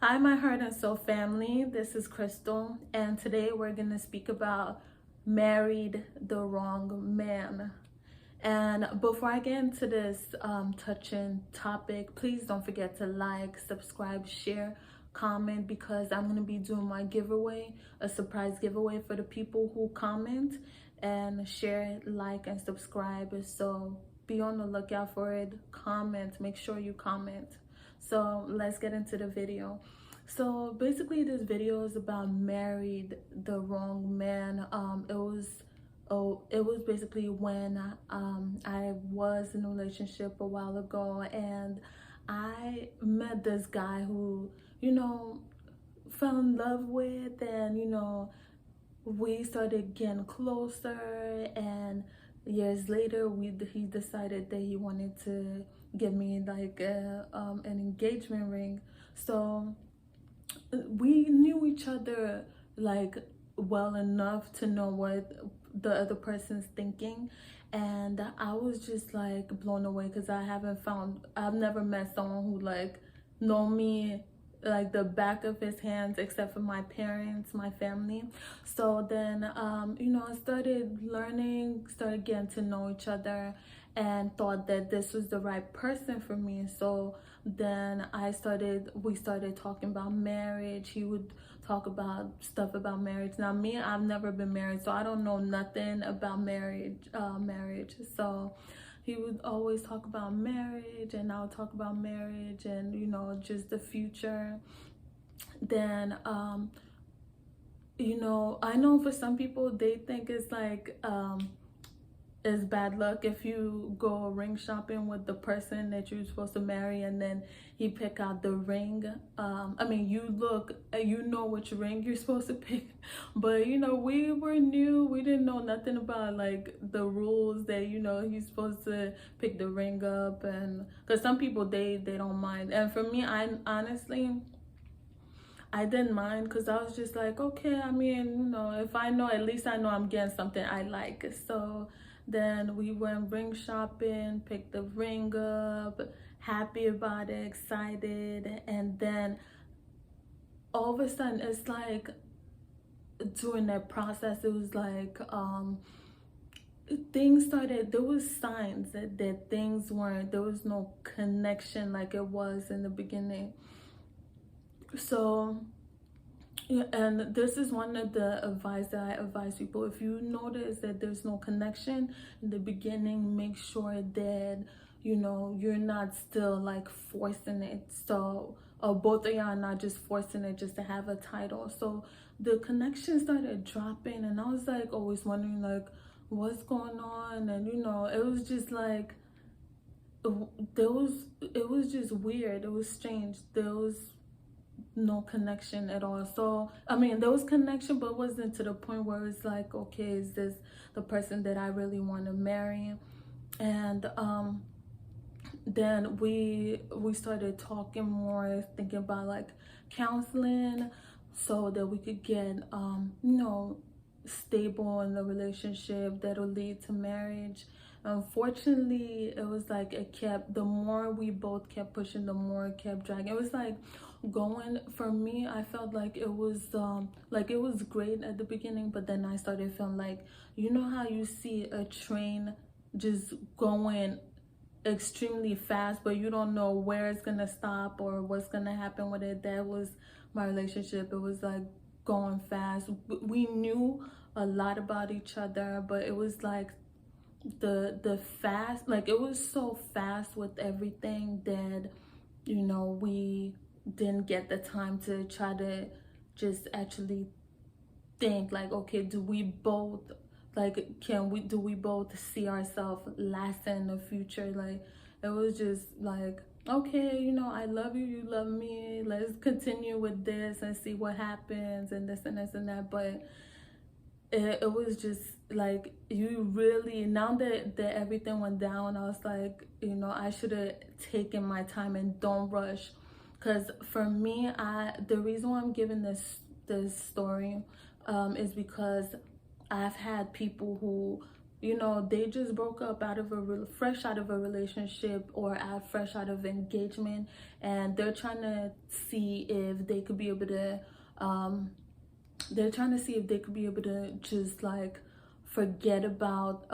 Hi, my heart and soul family. This is Crystal, and today we're going to speak about married the wrong man. And before I get into this touching topic, please don't forget to like, subscribe, share, comment, because I'm going to be doing my giveaway, a surprise giveaway for the people who comment and share, like, and subscribe. So be on the lookout for it. Comment, make sure you comment. So let's get into the video. So basically this video is about married the wrong man. It was basically when I was in a relationship a while ago, and I met this guy who, fell in love with, and we started getting closer, and years later he decided that he wanted to give me like an engagement ring. So we knew each other like well enough to know what the other person's thinking, and I was just like blown away because I've never met someone who like know me like the back of his hands, except for my parents, my family. So then I started learning, started getting to know each other, and thought that this was the right person for me. So then we started talking about marriage. He would talk about stuff about marriage. Now me, I've never been married, so I don't know nothing about marriage. So he would always talk about marriage, and I would talk about marriage, and just the future. Then I know for some people they think it's like it's bad luck if you go ring shopping with the person that you're supposed to marry, and then he pick out the ring. I mean, you know which ring you're supposed to pick, but we were new, we didn't know nothing about like the rules that he's supposed to pick the ring up. And because some people they don't mind, and for me, I honestly, I didn't mind, because I was just like, okay, I mean, if I know, at least I know I'm getting something I like. So then we went ring shopping, picked the ring up, happy about it, excited. And then all of a sudden, it's like during that process, it was like things started, there was signs that things weren't, there was no connection like it was in the beginning. So yeah, and this is one of the advice that I advise people. If you notice that there's no connection in the beginning, make sure that you're not still like forcing it. So both of y'all are not just forcing it just to have a title. So the connection started dropping, and I was like always wondering like what's going on. And it was just like it was just weird, it was strange. There was no connection at all. So I mean, there was connection, but it wasn't to the point where it's like, okay, is this the person that I really want to marry? And then we started talking more, thinking about like counseling, so that we could get stable in the relationship that'll lead to marriage. Unfortunately, it was like the more we both kept pushing, the more it kept dragging. It was like going, for me, I felt like it was great at the beginning, but then I started feeling like, how you see a train just going extremely fast, but you don't know where it's gonna stop or what's gonna happen with it. That was my relationship. It was like going fast. We knew a lot about each other, but it was like the fast, like it was so fast with everything that we didn't get the time to try to just actually think like, okay, do we both do we both see ourselves lasting in the future? Like it was just like, okay, I love you, you love me, let's continue with this and see what happens, and this and this and that. But it was just like, you really, now that everything went down, I was like, I should have taken my time and don't rush. Because for me, the reason why I'm giving this story is because I've had people who you know, they just broke up out of fresh out of a relationship, or fresh out of engagement, and they're trying to see if they could be able to just like forget about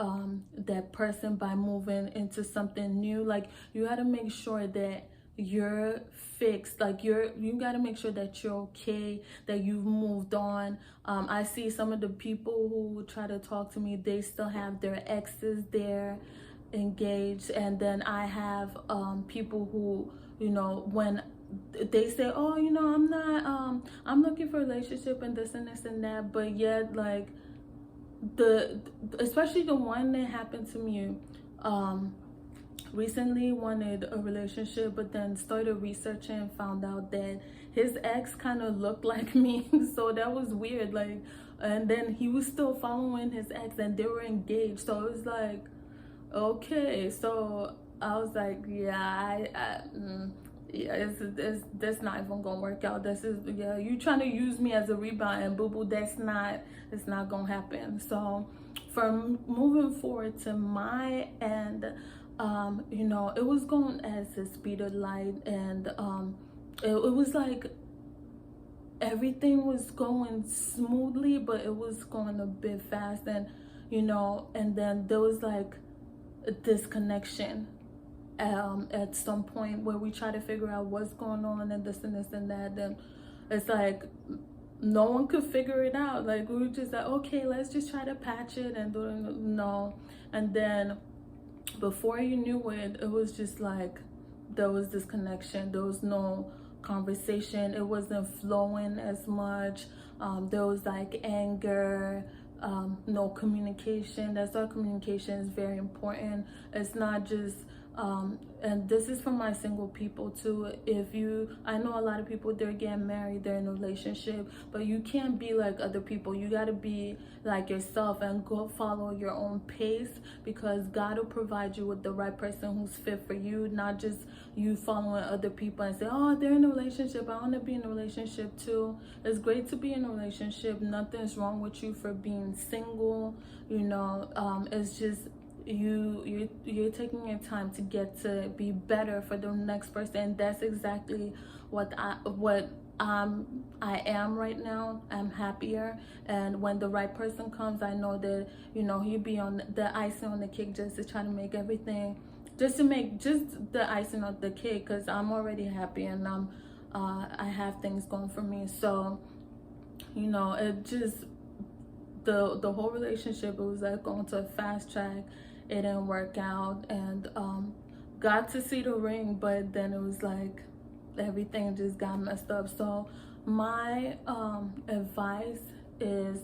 that person by moving into something new. Like, you got to make sure that you're fixed, like you got to make sure that you're okay, that you've moved on. I see some of the people who try to talk to me, they still have their exes there engaged. And then I have people who, you know, when they say, oh, you know, I'm not I'm looking for a relationship and this and this and that, but yet, like, especially the one that happened to me recently, wanted a relationship, but then started researching and found out that his ex kind of looked like me. So that was weird. Like, and then he was still following his ex and they were engaged. So it was like, okay. So I was like, yeah, yeah, it's that's not even gonna work out. This is, yeah, you trying to use me as a rebound, and boo boo, it's not gonna happen. So from moving forward to my end, you know, it was going as the speed of light, and it was like everything was going smoothly, but it was going a bit fast. And, you know, and then there was like a disconnection at some point where we try to figure out what's going on and this and this and that. And it's like no one could figure it out. Like, we were just like, okay, let's just try to patch it, and no. And then before you knew it, it was just like there was disconnection. There was no conversation. It wasn't flowing as much. There was like anger, no communication. That's why communication is very important. It's not just and this is for my single people too. I know a lot of people, they're getting married, they're in a relationship, but you can't be like other people. You got to be like yourself and go follow your own pace, because God will provide you with the right person who's fit for you, not just you following other people and say, oh, they're in a relationship, I want to be in a relationship too. It's great to be in a relationship. Nothing's wrong with you for being single, you know. It's just you're taking your time to get to be better for the next person. And that's exactly what I am right now. I'm happier, and when the right person comes, I know that, you know, he'll be on the icing on the cake, just to try to make everything, just to make just the icing on the cake, because I'm already happy, and I have things going for me. So, you know, it just the whole relationship, it was like going to a fast track. It didn't work out, and got to see the ring, but then it was like everything just got messed up. So my advice is,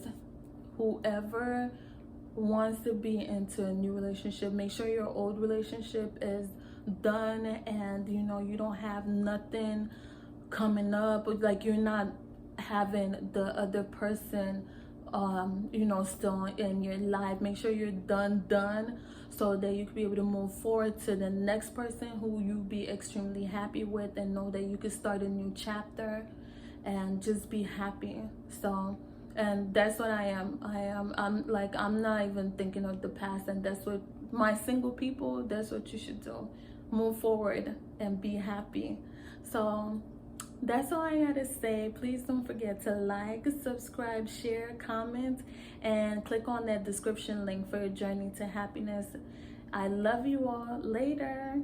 whoever wants to be into a new relationship, make sure your old relationship is done, and, you know, you don't have nothing coming up, like you're not having the other person you know, still in your life. Make sure you're done, so that you can be able to move forward to the next person who you be extremely happy with, and know that you can start a new chapter and just be happy. So, and that's what I'm like, I'm not even thinking of the past, and that's what my single people, that's what you should do. Move forward and be happy. So that's all I gotta say. Please don't forget to like, subscribe, share, comment, and click on that description link for your journey to happiness. I love you all. Later.